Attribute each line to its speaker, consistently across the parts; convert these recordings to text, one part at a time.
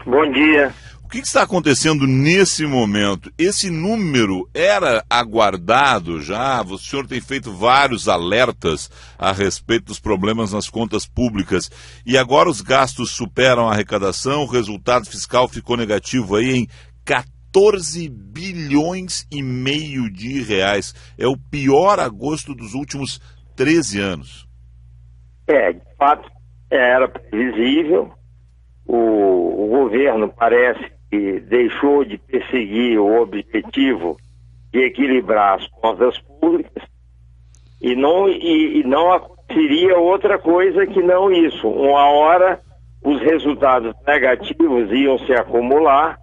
Speaker 1: Bom dia.
Speaker 2: O que está acontecendo nesse momento? Esse número era aguardado já? O senhor tem feito vários alertas a respeito dos problemas nas contas públicas e agora os gastos superam a arrecadação, o resultado fiscal ficou negativo aí em 14 bilhões e meio de reais. É o pior agosto dos últimos 13 anos.
Speaker 1: De fato, era previsível. O governo parece que deixou de perseguir o objetivo de equilibrar as contas públicas e não aconteceria outra coisa que não isso. Uma hora os resultados negativos iam se acumular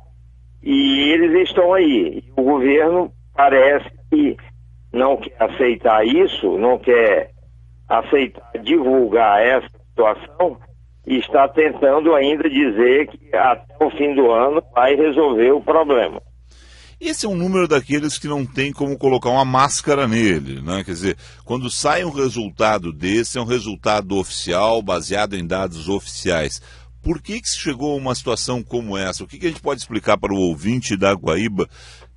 Speaker 1: e eles estão aí. O governo parece que não quer aceitar isso, não quer aceitar divulgar essa situação e está tentando ainda dizer que até o fim do ano vai resolver o problema.
Speaker 2: Esse é um número daqueles que não tem como colocar uma máscara nele, né? Quer dizer, quando sai um resultado desse, é um resultado oficial, baseado em dados oficiais. Por que se chegou a uma situação como essa? O que a gente pode explicar para o ouvinte da Guaíba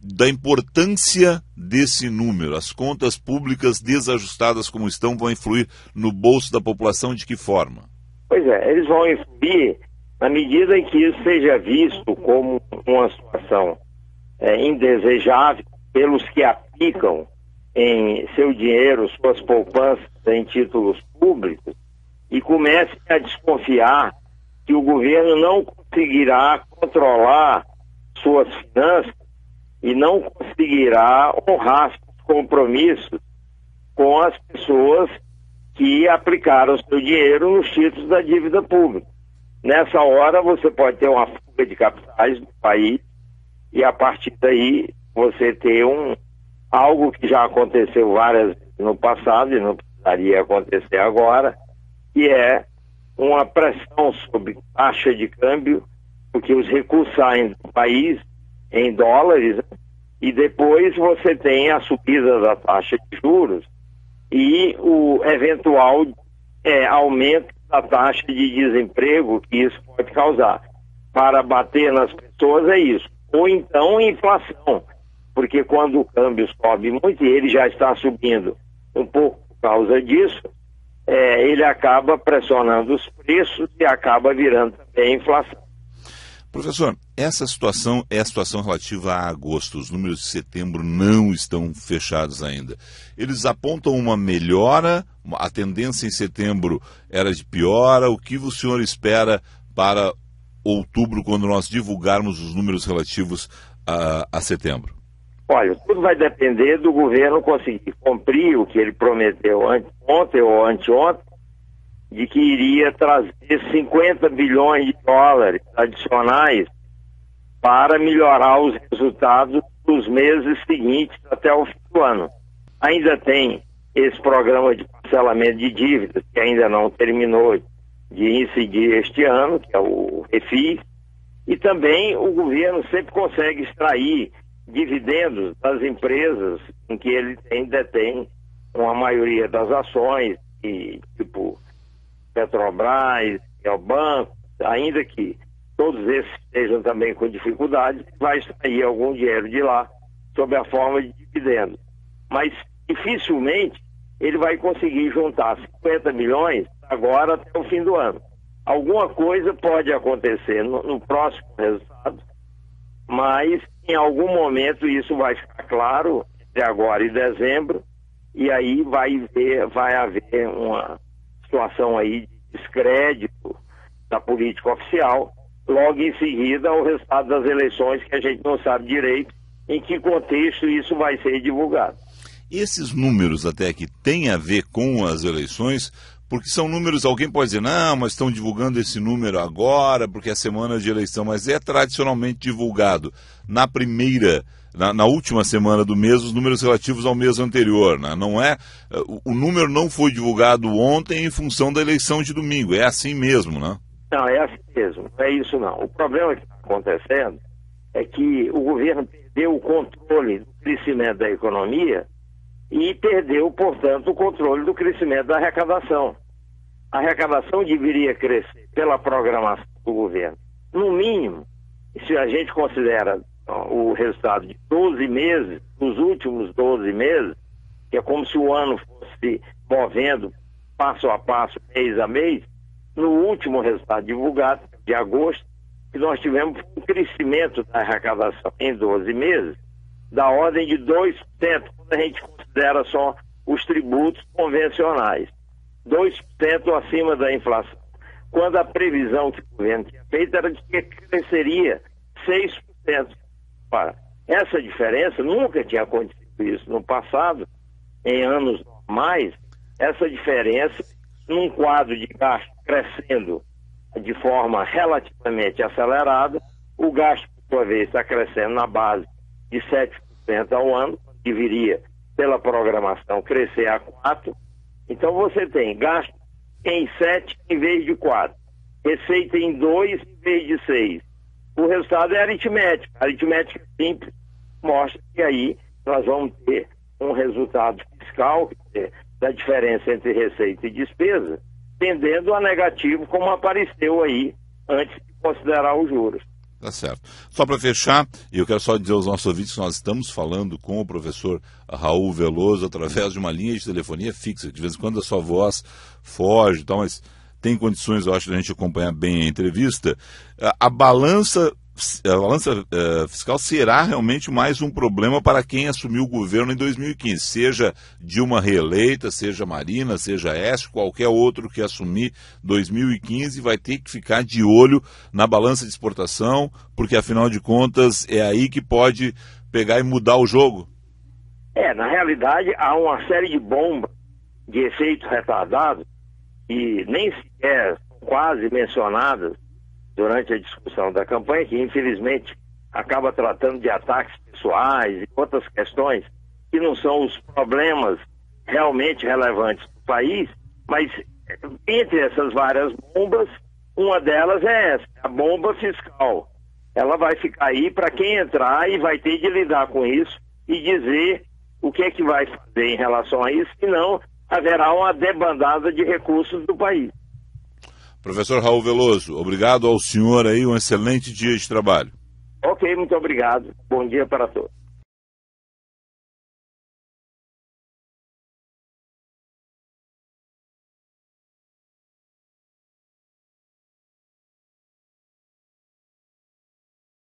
Speaker 2: da importância desse número? As contas públicas desajustadas como estão vão influir no bolso da população de que forma?
Speaker 1: Pois é, eles vão influir na medida em que isso seja visto como uma situação indesejável pelos que aplicam em seu dinheiro, suas poupanças em títulos públicos e comecem a desconfiar que o governo não conseguirá controlar suas finanças e não conseguirá honrar seus compromissos com as pessoas que aplicaram seu dinheiro nos títulos da dívida pública. Nessa hora você pode ter uma fuga de capitais do país e a partir daí você ter algo que já aconteceu várias vezes no passado e não precisaria acontecer agora, que é uma pressão sobre taxa de câmbio, porque os recursos saem do país em dólares, né? E depois você tem a subida da taxa de juros e o eventual aumento da taxa de desemprego que isso pode causar. Para bater nas pessoas é isso. Ou então inflação, porque quando o câmbio sobe muito, e ele já está subindo um pouco por causa disso, ele acaba pressionando os preços e acaba virando também inflação.
Speaker 2: Professor, essa situação é a situação relativa a agosto. Os números de setembro não estão fechados ainda. Eles apontam uma melhora, a tendência em setembro era de piora. O que o senhor espera para outubro, quando nós divulgarmos os números relativos a setembro?
Speaker 1: Olha, tudo vai depender do governo conseguir cumprir o que ele prometeu ontem ou anteontem, de que iria trazer 50 bilhões de dólares adicionais para melhorar os resultados dos meses seguintes até o fim do ano. Ainda tem esse programa de parcelamento de dívidas, que ainda não terminou de incidir este ano, que é o Refis, e também o governo sempre consegue extrair dividendos das empresas em que ele detém uma maioria das ações, e, tipo Petrobras, é o banco, ainda que todos esses estejam também com dificuldades, vai extrair algum dinheiro de lá sob a forma de dividendos. Mas dificilmente ele vai conseguir juntar 50 milhões agora até o fim do ano. Alguma coisa pode acontecer no próximo resultado, mas em algum momento isso vai ficar claro entre agora e dezembro, e aí vai haver uma situação aí de descrédito da política oficial, logo em seguida ao resultado das eleições, que a gente não sabe direito em que contexto isso vai ser divulgado.
Speaker 2: Esses números até que têm a ver com as eleições, porque são números, alguém pode dizer, não, mas estão divulgando esse número agora, porque é semana de eleição, mas é tradicionalmente divulgado na última semana do mês, os números relativos ao mês anterior, né? Não é, o número não foi divulgado ontem em função da eleição de domingo, é assim mesmo, né?
Speaker 1: Não, é assim mesmo, não é isso não. O problema que está acontecendo é que o governo perdeu o controle do crescimento da economia e perdeu, portanto, o controle do crescimento da arrecadação. A arrecadação deveria crescer pela programação do governo, no mínimo, se a gente considera o resultado de 12 meses, os últimos 12 meses, que é como se o ano fosse movendo passo a passo, mês a mês, no último resultado divulgado, de agosto, que nós tivemos um crescimento da arrecadação em 12 meses, da ordem de 2%, quando a gente considera só os tributos convencionais. 2% acima da inflação. Quando a previsão que o governo tinha feito era de que cresceria 6%. Para essa diferença, nunca tinha acontecido isso no passado, em anos normais, essa diferença, num quadro de gasto crescendo de forma relativamente acelerada, o gasto, por sua vez, está crescendo na base de 7% ao ano, deveria, pela programação, crescer a 4%. Então você tem gasto em 7 em vez de 4, receita em 2 em vez de 6. O resultado é aritmético. A aritmética simples mostra que aí nós vamos ter um resultado fiscal, quer dizer, da diferença entre receita e despesa, tendendo a negativo, como apareceu aí antes de considerar os juros.
Speaker 2: Tá certo. Só para fechar, eu quero só dizer aos nossos ouvintes que nós estamos falando com o professor Raul Veloso através de uma linha de telefonia fixa. De vez em quando a sua voz foge e tal, mas tem condições, eu acho, de a gente acompanhar bem a entrevista. A balança fiscal será realmente mais um problema para quem assumiu o governo em 2015, seja Dilma reeleita, seja Marina, seja Aécio, qualquer outro que assumir 2015 vai ter que ficar de olho na balança de exportação, porque afinal de contas é aí que pode pegar e mudar o jogo.
Speaker 1: Na realidade há uma série de bombas de efeito retardado e nem sequer quase mencionadas durante a discussão da campanha, que infelizmente acaba tratando de ataques pessoais e outras questões que não são os problemas realmente relevantes do país, mas entre essas várias bombas, uma delas é essa, a bomba fiscal. Ela vai ficar aí para quem entrar e vai ter de lidar com isso e dizer o que é que vai fazer em relação a isso, senão haverá uma debandada de recursos do país.
Speaker 2: Professor Raul Veloso, obrigado ao senhor aí, um excelente dia de trabalho.
Speaker 1: Ok, muito obrigado. Bom dia para todos.